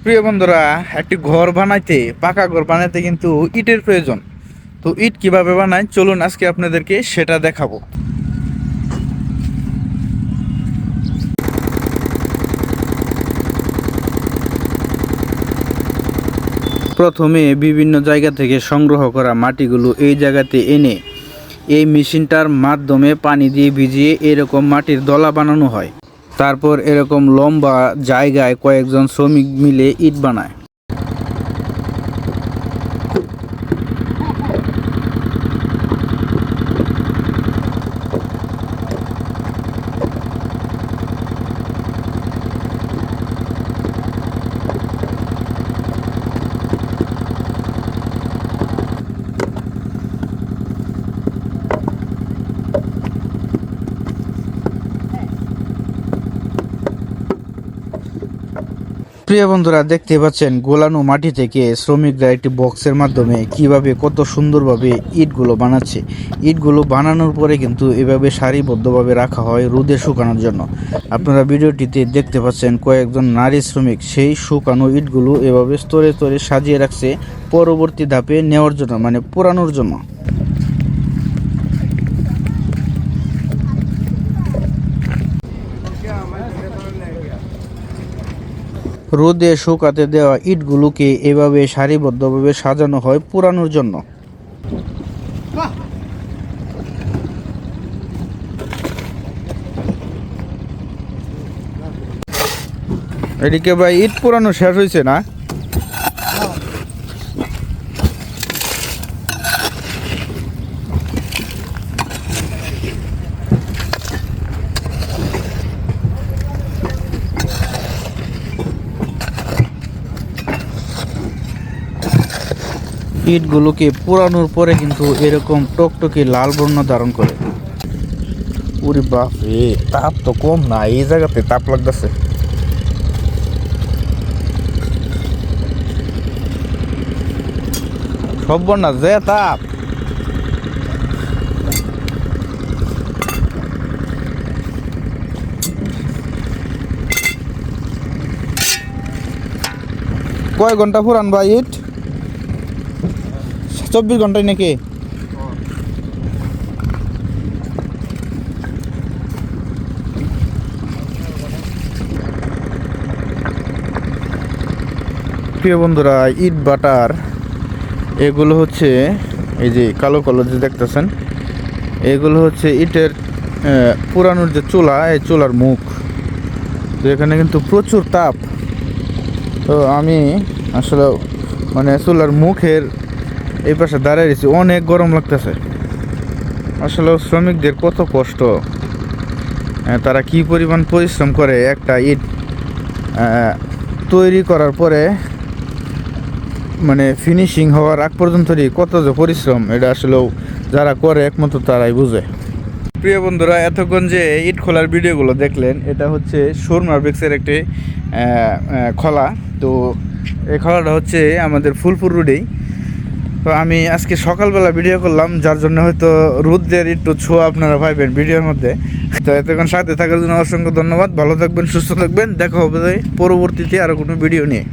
প্রিয় বন্ধুরা, একটি ঘর বানাইতে পাকা ঘর বানাইতে কিন্তু ইটের প্রয়োজন। তো ইট কিভাবে বানায় চলুন আজকে আপনাদেরকে সেটা দেখাবো। প্রথমে বিভিন্ন জায়গা থেকে সংগ্রহ করা মাটিগুলো এই জায়গাতে এনে এই মেশিনটার মাধ্যমে পানি দিয়ে ভিজিয়ে এরকম মাটির দলা বানানো হয়। তারপর এরকম লম্বা জায়গায় কয়েকজন শ্রমিক মিলে ইট বানায়। প্রিয় বন্ধুরা, দেখতে পাচ্ছেন গোলানো মাটি থেকে শ্রমিকরা একটি বক্সের মাধ্যমে কিভাবে কত সুন্দরভাবে ইটগুলো বানাচ্ছে। ইটগুলো বানানোর পরে কিন্তু এভাবে সারিবদ্ধভাবে রাখা হয় রোদে শুকানোর জন্য। আপনারা ভিডিওটিতে দেখতে পাচ্ছেন কয়েকজন নারী শ্রমিক সেই শুকানো ইটগুলো এভাবে স্তরে স্তরে সাজিয়ে রাখছে পরবর্তী ধাপে নেওয়ার জন্য, মানে পোড়ানোর জন্য। রোদে শুকাতে দেওয়া ইটগুলোকে এভাবে সারিবদ্ধভাবে সাজানো হয় পোড়ানোর জন্য। এদিকে ভাই ইট পোড়ানো শেষ হয়েছে না? ইটগুলোকে পোড়ানোর পরে কিন্তু এরকম টকটকে লাল বর্ণ ধারণ করে। ওরে বাপ রে, তাপ তো কম না, এই জায়গাতে তাপ লাগতেছে। সব না যে তাপ। কয় ঘন্টা পুরান ভাই ইট? 24 ঘন্টায় নাকি? প্রিয় বন্ধুরা, ইট বাটার এগুলো হচ্ছে এই যে কালো কালো যে দেখতেছেন, এগুলো হচ্ছে ইটের পুরানোর যে চুলা, এই চুলার মুখ। তো এখানে কিন্তু প্রচুর তাপ। তো আমি আসলে মানে চুলার মুখের এই পাশে দাঁড়িয়ে রয়েছি, অনেক গরম লাগতেছে। আসলে শ্রমিকদের কত কষ্ট, তারা কি পরিমাণ পরিশ্রম করে একটা ইট তৈরি করার পরে মানে ফিনিশিং হওয়ার আগ পর্যন্তই কত যে পরিশ্রম, এটা আসলেও যারা করে একমাত্র তারাই বুঝে। প্রিয় বন্ধুরা, এতক্ষণ যে ইট খোলার ভিডিওগুলো দেখলেন, এটা হচ্ছে সুরমা ব্রিক্সের একটি খোলা। তো এই খোলাটা হচ্ছে আমাদের ফুলপুর রোডেই। তো আমি আজকে সকালবেলা ভিডিও করলাম, যার জন্য হয়তো রোদের একটু ছোঁয়া আপনারা পাইবেন ভিডিওর মধ্যে। তো এতক্ষণ সাথে থাকার জন্য অসংখ্য ধন্যবাদ। ভালো থাকবেন, সুস্থ থাকবেন। দেখা হবে পরবর্তীতে আরও কোনো ভিডিও নিয়ে।